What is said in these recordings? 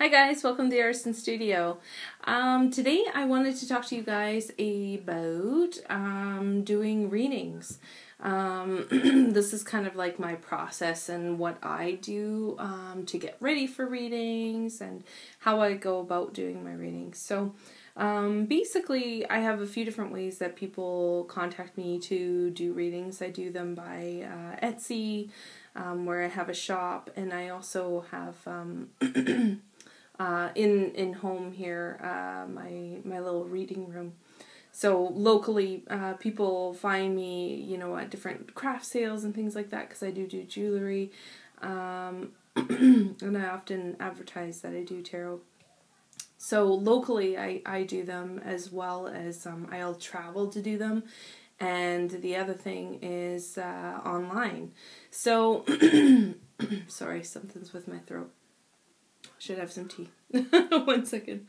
Hi guys, welcome to Arison Studio. Today I wanted to talk to you guys about doing readings. This is kind of like my process and what I do to get ready for readings and how I go about doing my readings. So basically I have a few different ways that people contact me to do readings. I do them by Etsy, where I have a shop, and I also have in home here, my little reading room. So locally, people find me, at different craft sales and things like that, because I do jewelry, and I often advertise that I do tarot. So locally, I do them, as well as I'll travel to do them, and the other thing is online. So, sorry, something's with my throat. Should have some tea. 1 second.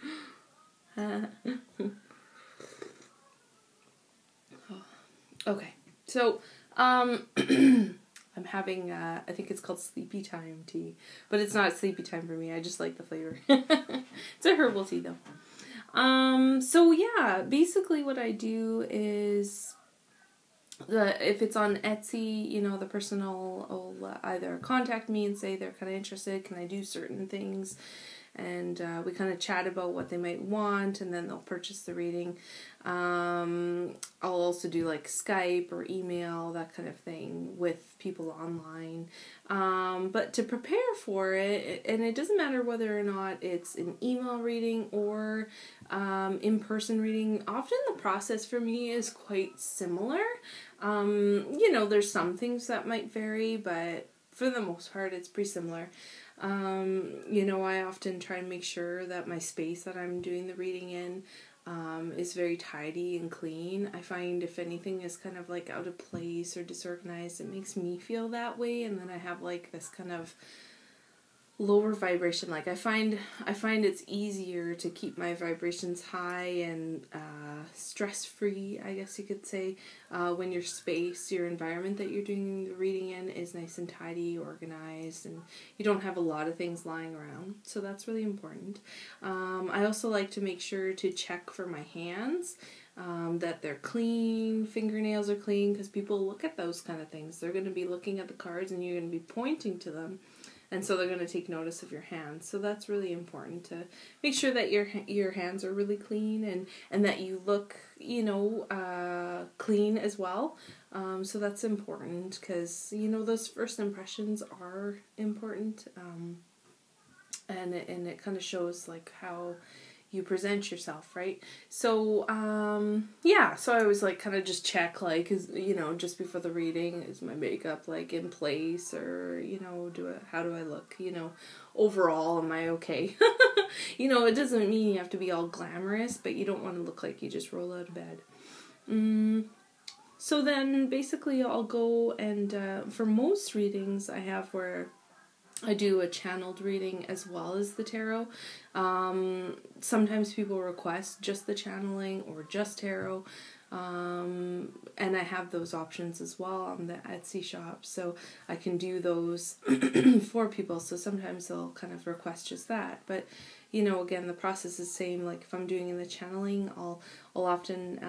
Okay, so I'm having I think it's called sleepy time tea, but it's not sleepy time for me. I just like the flavor. It's a herbal tea though. So yeah, basically what I do is, if it's on Etsy, the person will either contact me and say they're kind of interested, can I do certain things, and we kind of chat about what they might want, and then they'll purchase the reading. I'll also do like Skype or email, that kind of thing, with people online. But to prepare for it, and it doesn't matter whether or not it's an email reading or in-person reading, often the process for me is quite similar. There's some things that might vary, but for the most part, it's pretty similar. I often try and make sure that my space that I'm doing the reading in is very tidy and clean. I find if anything is kind of like out of place or disorganized, it makes me feel that way, and then I have like this kind of lower vibration. Like I find it's easier to keep my vibrations high and stress-free, I guess you could say, when your space, your environment that you're doing the reading in is nice and tidy, organized, and you don't have a lot of things lying around. So that's really important. I also like to make sure to check for my hands, that they're clean, fingernails are clean, because people look at those kind of things. They're going to be looking at the cards and you're going to be pointing to them. And so they're going to take notice of your hands. So that's really important, to make sure that your hands are really clean, and that you look, clean as well. So that's important, because, those first impressions are important. And it kind of shows like how you present yourself, right? So, so I always like kind of just check, like, just before the reading, is my makeup like in place, or, how do I look, overall, am I okay? It doesn't mean you have to be all glamorous, but you don't want to look like you just roll out of bed. So then basically I'll go and, for most readings I have where I do a channeled reading as well as the tarot. Sometimes people request just the channeling or just tarot. And I have those options as well on the Etsy shop, so I can do those for people. So sometimes they'll kind of request just that, but again, the process is the same. Like if I'm doing in the channeling, I'll often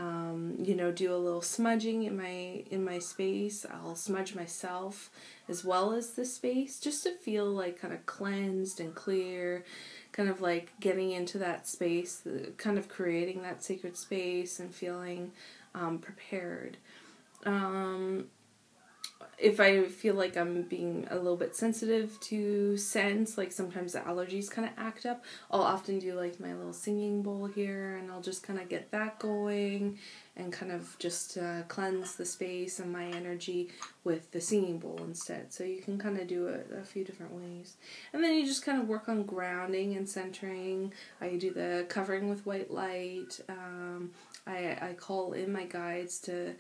do a little smudging in my space. I'll smudge myself as well as the space, just to feel like kind of cleansed and clear, kind of like getting into that space, kind of creating that sacred space and feeling prepared. If I feel like I'm being a little bit sensitive to scents, like sometimes the allergies kind of act up, I'll often do like my little singing bowl here, and I'll just kind of get that going and kind of just cleanse the space and my energy with the singing bowl instead. So you can kind of do it a few different ways. And then you just kind of work on grounding and centering. I do the covering with white light. I call in my guides to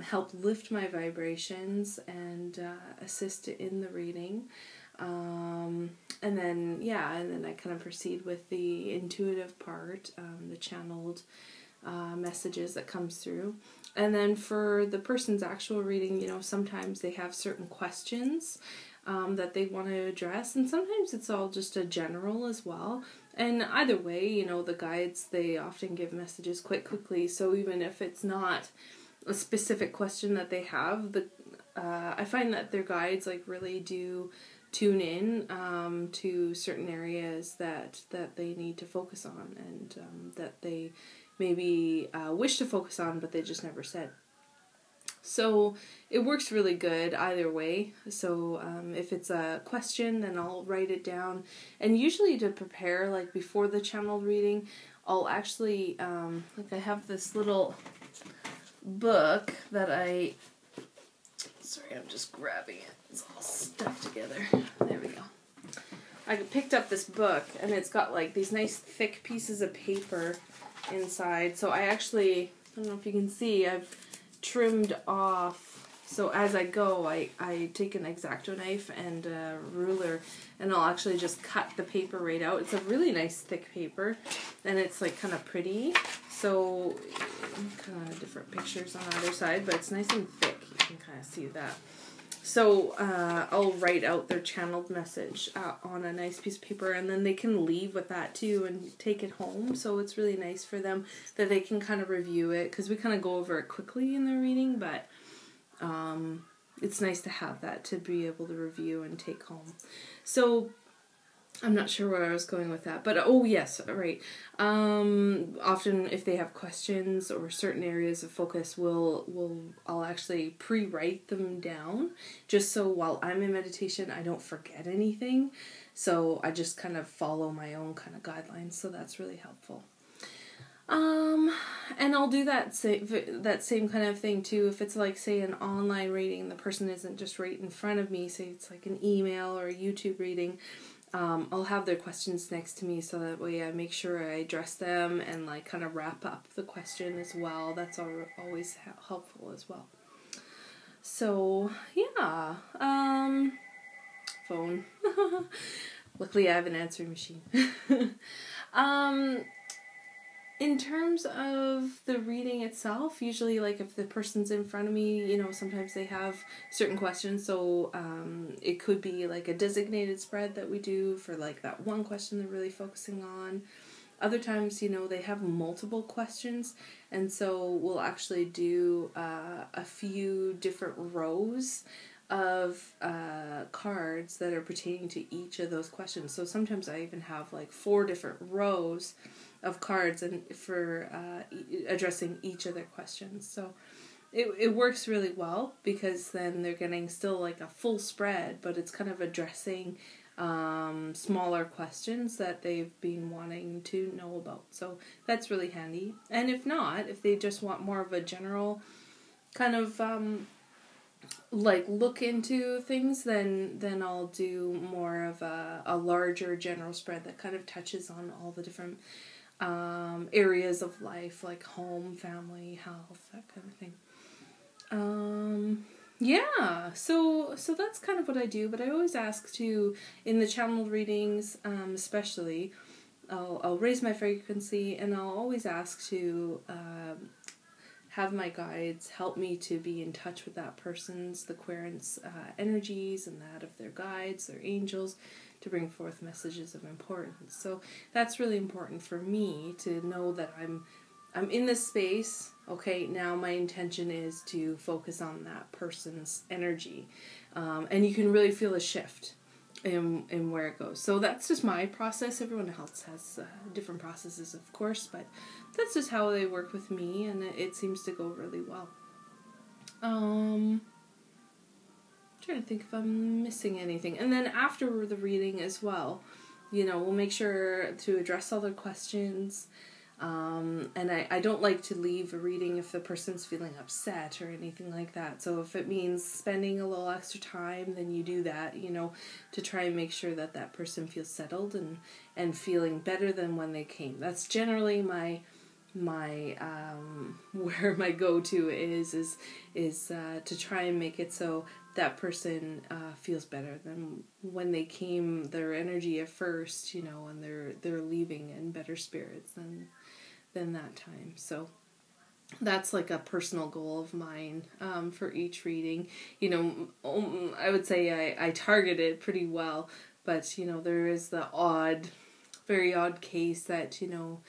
help lift my vibrations and assist in the reading. And then I kind of proceed with the intuitive part, the channeled messages that comes through. And then for the person's actual reading, sometimes they have certain questions that they want to address. And sometimes it's all just a general as well. And either way, you know, the guides, they often give messages quite quickly. So even if it's not a specific question that they have, I find that their guides like really do tune in to certain areas that they need to focus on, and that they maybe wish to focus on, but they just never said. So it works really good either way. So if it's a question, then I'll write it down. And usually to prepare, like before the channeled reading, I'll actually, like I have this little book that sorry, I'm just grabbing it. It's all stuck together. There we go. I picked up this book, and it's got like these nice thick pieces of paper inside. So I don't know if you can see, I've trimmed off. So as I go, I take an X-Acto knife and a ruler, and I'll actually just cut the paper right out. It's a really nice thick paper, and it's like kind of pretty. So kind of different pictures on either side, but it's nice and thick. You can kind of see that. So I'll write out their channeled message on a nice piece of paper, and then they can leave with that too and take it home. So it's really nice for them that they can kind of review it, because we kind of go over it quickly in the reading, but it's nice to have that to be able to review and take home. So I'm not sure where I was going with that, but oh yes, right. Often if they have questions or certain areas of focus, I'll actually pre-write them down, just so while I'm in meditation I don't forget anything. So I just kind of follow my own kind of guidelines, so that's really helpful. And I'll do that same kind of thing too if it's like, say, an online reading, the person isn't just right in front of me, say it's like an email or a YouTube reading. I'll have their questions next to me, so that way I make sure I address them and like kind of wrap up the question as well. That's always helpful as well. So yeah, phone. Luckily I have an answering machine. In terms of the reading itself, usually like if the person's in front of me, you know, sometimes they have certain questions. So it could be like a designated spread that we do for like that one question they're really focusing on. Other times, you know, they have multiple questions, and so we'll actually do a few different rows of cards that are pertaining to each of those questions. So sometimes I even have like 4 different rows of cards and for addressing each of their questions. So it works really well, because then they're getting still like a full spread, but it's kind of addressing smaller questions that they've been wanting to know about. So that's really handy. And if not, if they just want more of a general kind of like look into things, then I'll do more of a larger general spread that kind of touches on all the different areas of life, like home, family, health, that kind of thing. Yeah, so that's kind of what I do, but I always ask to, in the channeled readings, especially, I'll raise my frequency, and I'll always ask to have my guides help me to be in touch with that person's, the querent's energies, and that of their guides, their angels, to bring forth messages of importance. So that's really important for me to know that I'm in this space. Okay, now my intention is to focus on that person's energy, and you can really feel a shift in where it goes. So that's just my process. Everyone else has different processes, of course, but that's just how they work with me, and it seems to go really well. Trying to think if I'm missing anything. And then after the reading as well, you know, we'll make sure to address all their questions. And I don't like to leave a reading if the person's feeling upset or anything like that. So if it means spending a little extra time, then you do that, you know, to try and make sure that that person feels settled and feeling better than when they came. That's generally my where my go-to is to try and make it so that person feels better than when they came, their energy at first, you know, and they're leaving in better spirits than that time. So that's like a personal goal of mine for each reading. You know, I would say I target it pretty well, but you know, there is the very odd case that, you know,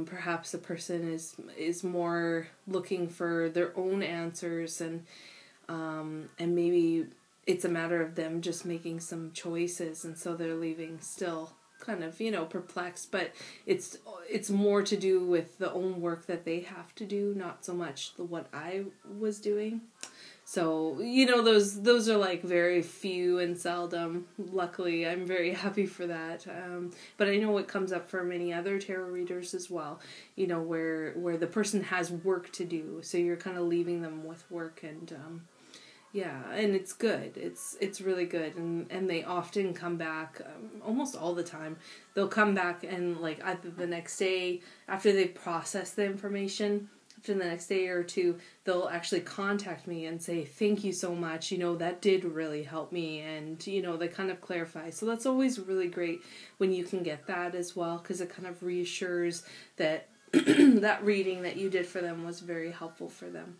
perhaps a person is more looking for their own answers, and maybe it's a matter of them just making some choices, and so they're leaving still kind of, you know, perplexed, but it's more to do with the own work that they have to do, not so much what I was doing. So, you know, those are like very few and seldom. Luckily, I'm very happy for that. But I know it comes up for many other tarot readers as well, you know, where the person has work to do, so you're kind of leaving them with work, and yeah, and it's good. It's really good, and they often come back, almost all the time. They'll come back and like either the next day after they've processed the information, after the next day or two, they'll actually contact me and say, "Thank you so much. You know, that did really help me," and you know, they kind of clarify. So that's always really great when you can get that as well, because it kind of reassures that that reading that you did for them was very helpful for them.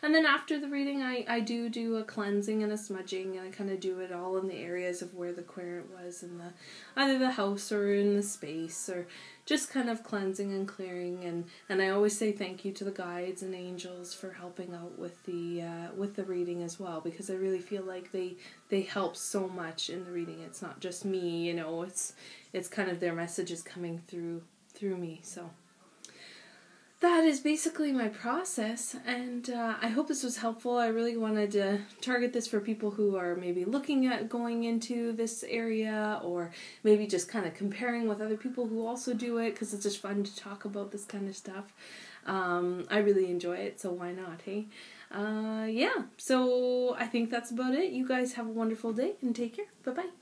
And then after the reading, I do a cleansing and a smudging, and I kind of do it all in the areas of where the querent was in either the house or in the space, or just kind of cleansing and clearing. And I always say thank you to the guides and angels for helping out with the reading as well, because I really feel like they help so much in the reading. It's not just me, you know, it's kind of their messages coming through me, so that is basically my process, and I hope this was helpful. I really wanted to target this for people who are maybe looking at going into this area, or maybe just kind of comparing with other people who also do it, because it's just fun to talk about this kind of stuff. I really enjoy it, so why not, hey? Yeah, so I think that's about it. You guys have a wonderful day, and take care. Bye-bye.